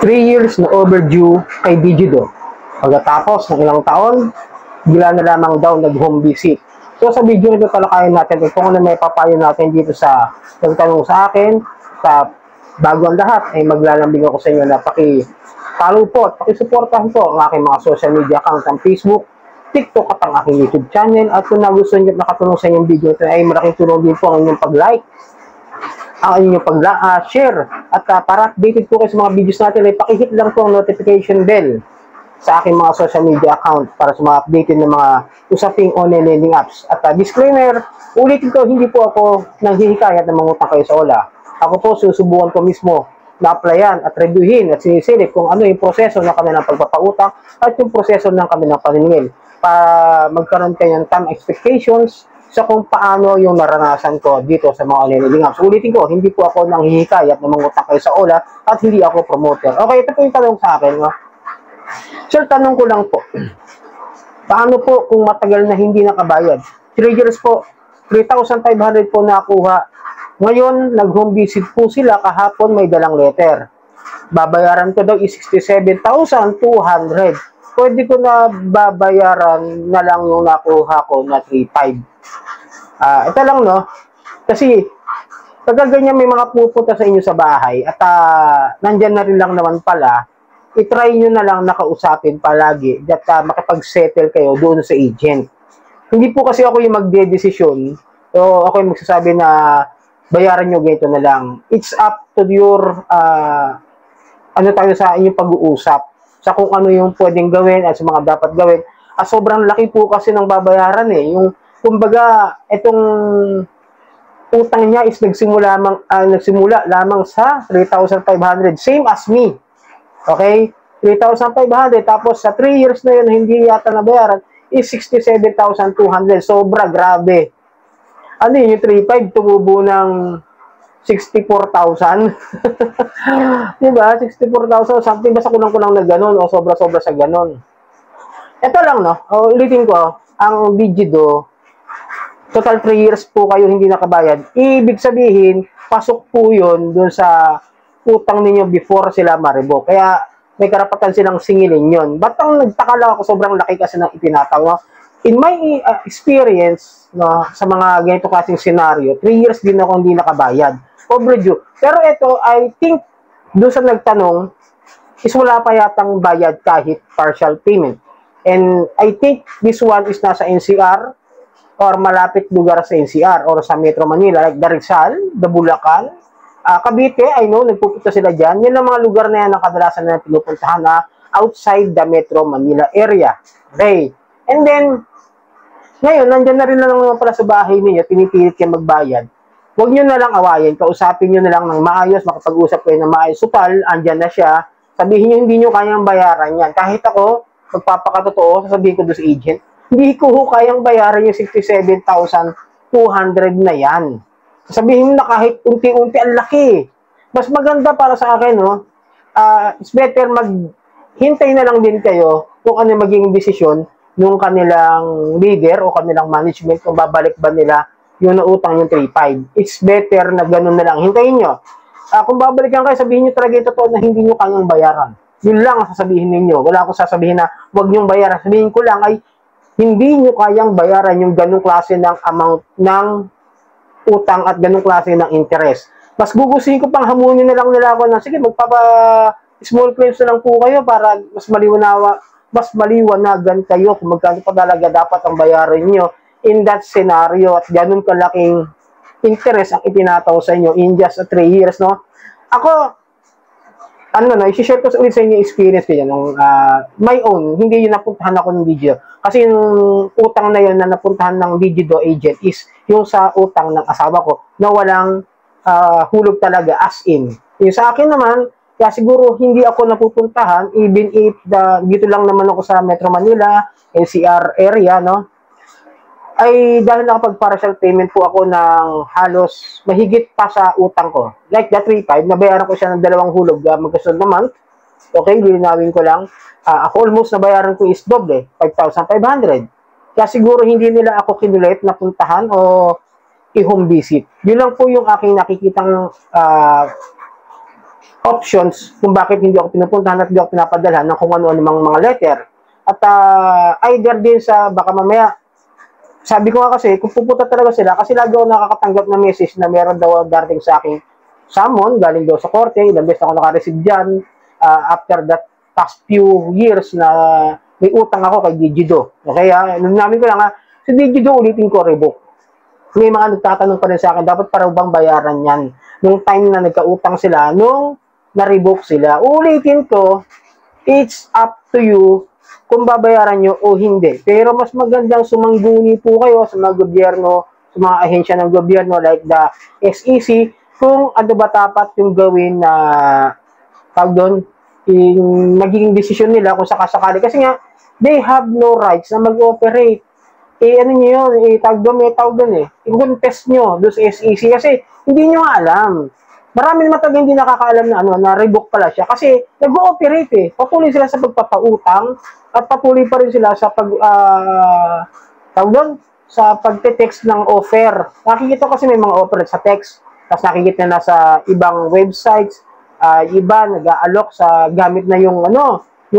3 years na overdue kay Digido. Pagkatapos ng ilang taon, bigla na lamang daw nag-home visit. So sa video nito talakayan natin kung ano may papayo natin dito sa nagtanong sa akin. Sa bago ang lahat ay maglalambing ako sa inyo na paki-follow po at paki-supportahan po ang aking mga social media account ang Facebook, TikTok at ang aking YouTube channel. At kung nagustuhan nyo at nakatulong sa inyong video ito ay malaking tulong din po ang inyong pag-like, ang inyong pag-share. At para updated po kayo sa mga videos natin ay pakihit lang po ang notification bell sa aking mga social media account para sa mga updated ng mga usaping online lending apps. At disclaimer, ulitin ko, hindi po ako nanghihikayat na mangutang kayo sa OLA. Ako po susubukan ko mismo na applyan at reviewin at sinisilip kung ano yung proseso ng kanilang pagpapautang at yung proseso ng kanilang paniningil para magkaroon kayo ng time expectations sa kung paano yung naranasan ko dito sa mga online lending apps. Ulitin ko, hindi po ako nanghihikayat na mangutang kayo sa OLA at hindi ako promoter. Okay, ito po yung tanong sa akin. No? Sir, tanong ko lang po, paano po kung matagal na hindi nakabayad? 3 years po, 3,500 po nakuha. Ngayon, nag-home visit po sila, kahapon may dalang letter. Babayaran ko daw is 67,200. Pwede ko na babayaran na lang yung nakuha ko na 3,500. Ito lang, no? Kasi, pagka ganyan may mga pupunta sa inyo sa bahay at nandyan na rin lang naman pala, i-try nyo na lang nakausapin palagi that makipag-settle kayo doon sa agent. Hindi po kasi ako yung magde-desisyon. So, ako yung magsasabi na bayaran nyo ganito na lang. It's up to your ano tayo sa inyong pag-uusap sa kung ano yung pwedeng gawin at sa mga dapat gawin. Sobrang laki po kasi ng babayaran eh. Yung, kumbaga, itong utang niya is nagsimula lamang sa 3,500. Same as me. Okay? 3,500. Tapos sa 3 years na yun, hindi yata nabayaran, is 67,200. Sobra, grabe. Ano yun, yung 3,500, tumubo ng 64,000. Diba? 64,000 something. Basta kulang-kulang na ganun o sobra-sobra sa ganun. Ito lang, no? Ulitin ko, ang Digido, total 3 years po kayo hindi nakabayad. Ibig sabihin, pasok po yun dun sa utang ninyo before sila maribo. Kaya may karapatan silang singilin yun. Ba't ang nagtaka lang ako, sobrang laki kasi ng itinataw. No? In my experience, no, sa mga ganito klaseng scenario, 3 years din ako hindi nakabayad. Overdue. Pero ito, I think, doon sa nagtanong, is wala pa yatang bayad kahit partial payment. And I think this one is nasa NCR or malapit lugar sa NCR or sa Metro Manila, like the Rizal, the Bulacan, Cavite, I know, nagpupunta sila dyan. Yan ang mga lugar na yan ang kadalasan na pinupuntahan na outside the Metro Manila area. Okay. And then, ngayon, nandyan na rin lang naman pala sa bahay ninyo, pinipilit kayo magbayad. Huwag nyo na lang awayin, kausapin nyo na lang ng maayos, makapag-usap kayo ng maayos. Supal, andyan na siya. Sabihin nyo, hindi nyo kayang bayaran yan. Kahit ako, magpapakatotoo, sasabihin ko doon sa agent, hindi ko kayang bayaran yung 67,200 na yan. Sabihin mo na kahit unti-unti ang laki. Mas maganda para sa akin, no? It's better maghintay na lang din kayo kung ano magiging desisyon ng kanilang leader o kanilang management kung babalik ba nila yung nautang yung 3,500. It's better na ganun na lang. Hintayin nyo. Kung babalikan kayo, sabihin nyo talaga yung totoo na hindi nyo kayang bayaran. Yun lang ang sasabihin ninyo. Wala akong sasabihin na huwag nyong bayaran. Sabihin ko lang ay hindi nyo kayang bayaran yung ganung klase ng amount ng utang at ganung klase ng interest. Mas gugustuhin ko pang hamunin na lang nila ako na, sige, magpapa-small claims na lang po kayo para mas maliwanagan kayo kung magkano pa talaga dapat ang bayaran nyo in that scenario at ganun kalaking interest ang itinataw sa inyo in just 3 years, no? Ako, i-share ko ulit sa inyo experience ko yan, my own, hindi yun napuntahan ako ng Digido. Kasi yung utang na yun na napuntahan ng Digido agent is yung sa utang ng asawa ko na walang hulog talaga as in. Yung sa akin naman, kaya siguro hindi ako napupuntahan even if dito lang naman ako sa Metro Manila, NCR area, no? Ay dahil nakapag-partial payment po ako ng halos mahigit pa sa utang ko. Like the 3,500, nabayaran ko siya ng 2 hulog magkasunod na month. Okay, lilinawin ko lang. Ako almost nabayaran ko is doble, 5,500. Kaya siguro hindi nila ako kinulit na puntahan o i-home visit. Yun lang po yung aking nakikitang options kung bakit hindi ako pinupuntahan at hindi ako pinapadala ng kung ano-ano mga letter. At either din sa baka mamaya, sabi ko nga kasi, kung pupunta talaga sila, kasi lagi ako nakakatanggap na message na meron daw darating sa akin summon, galing daw sa korte, ilang beses ako naka-receive dyan, after that past few years na may utang ako kay Digido. Okay, namin ko lang si Digido ulitin ko, revoke. May mga nagtatanong pa rin sa akin, dapat para bang bayaran yan? Nung time na nagkautang sila, nung na-revoke sila, ulitin ko, it's up to you kung babayaran nyo o hindi. Pero mas magandang sumangguni po kayo sa mga gobyerno, sa mga ahensya ng gobyerno like the SEC, kung ano ba dapat yung gawin na tawag doon, yung magiging desisyon nila kung sakasakali. Kasi nga, they have no rights na mag-operate. Ano nyo yun, tawag doon i-contest nyo doon sa SEC kasi hindi nyo nga alam. Marami naman talaga hindi nakakaalam na na revoke pala siya kasi nag-ooperate Patuloy sila sa pagpapautang at patuloy pa rin sila sa sa pagte-text ng offer. Nakikita kasi may mga offer sa text, tapos nakikita na sa ibang websites, iba nag-aalok sa gamit na yung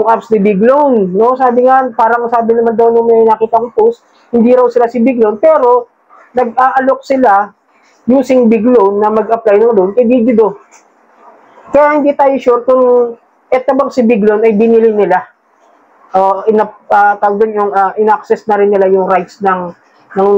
apps ni Big Loan, no? Sabi nga, parang sabi naman daw nung may nakita kong post, hindi raw sila si Big Loan, pero nag-aalok sila using Big Loan na mag-apply ng loan kay Digido. Kaya hindi tayo sure kung eto bang si Big Loan ay binili nila. In-access na rin nila yung rights ng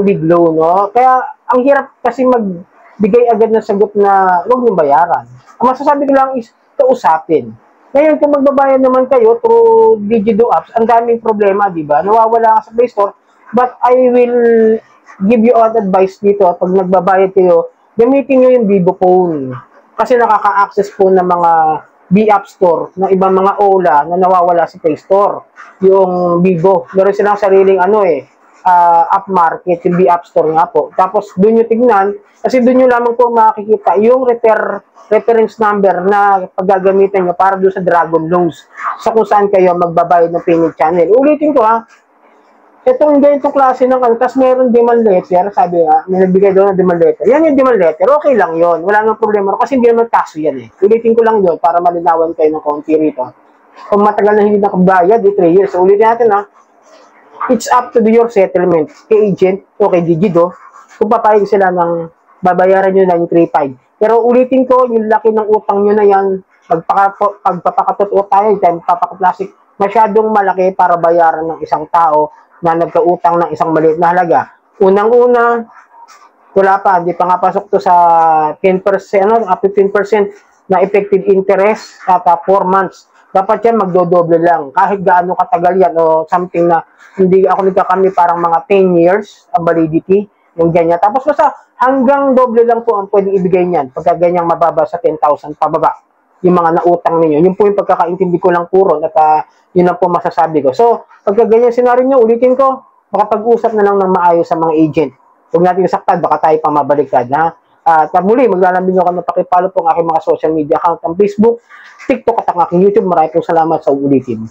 Big Loan. No? Kaya ang hirap kasi magbigay agad ng sagot na huwag niyong bayaran. Ang masasabi ko lang is kausapin. Ngayon, kung magbabayad naman kayo through Digido apps, ang daming problema, di ba? Nawawala ka sa Play Store, but I will give you all advice dito. Pag nagbabayad kayo, gamitin nyo yung Vivo phone. Kasi nakaka-access po ng mga B-App Store, ng ibang mga OLA na nawawala sa Play Store. Yung Vivo. Meron silang sariling app market, yung B-App Store nga po. Tapos, doon nyo tignan, kasi doon nyo lamang po makikita yung reference number na paggagamitan nyo para doon sa Dragon Loans. Sa kung saan kayo magbabayad ng payment channel. Ulitin ko itong ganitong klase ng tapos meron demand letter, sabi may nagbigay doon ng demand letter. Yan yung demand letter, okay lang yon, wala nang problema kasi hindi naman kaso yan Ulitin ko lang yun para malinawan kayo ng konti rito. Kung matagal na hindi nakabayad, 3 years. So, ulitin natin it's up to your settlement kay agent o kay Digido kung papayag sila ng babayaran nyo na yung 3.5. Pero ulitin ko, yung laki ng utang nyo na yan, pagpapakatot o tayo, pagpapakaplastic, masyadong malaki para bayaran ng isang tao na nagkautang ng isang maliit na halaga. Unang-una, wala pa, hindi pa nga pasok to sa 10%, 15% na effective interest at 4 months. Dapat yan magdodoble lang. Kahit gaano katagal yan o something na hindi ako nagkakamli parang mga 10 years ang validity, yung ganyan. Tapos basta hanggang doble lang po ang pwedeng ibigay niyan pagka ganyang mababa sa 10,000 pababa. Yung mga nautang ninyo. Yun po yung pagkakaintindi ko lang puro at yun lang po masasabi ko. So, pagka ganyan senaryo, ulitin ko, makapag-usap na lang ng maayos sa mga agent. Huwag natin saktan, baka tayo pa mabaliktad. At muli, maglalambing ako na pakipalo po ang aking mga social media account, ang Facebook, TikTok at ang aking YouTube. Maraming salamat sa ulitin.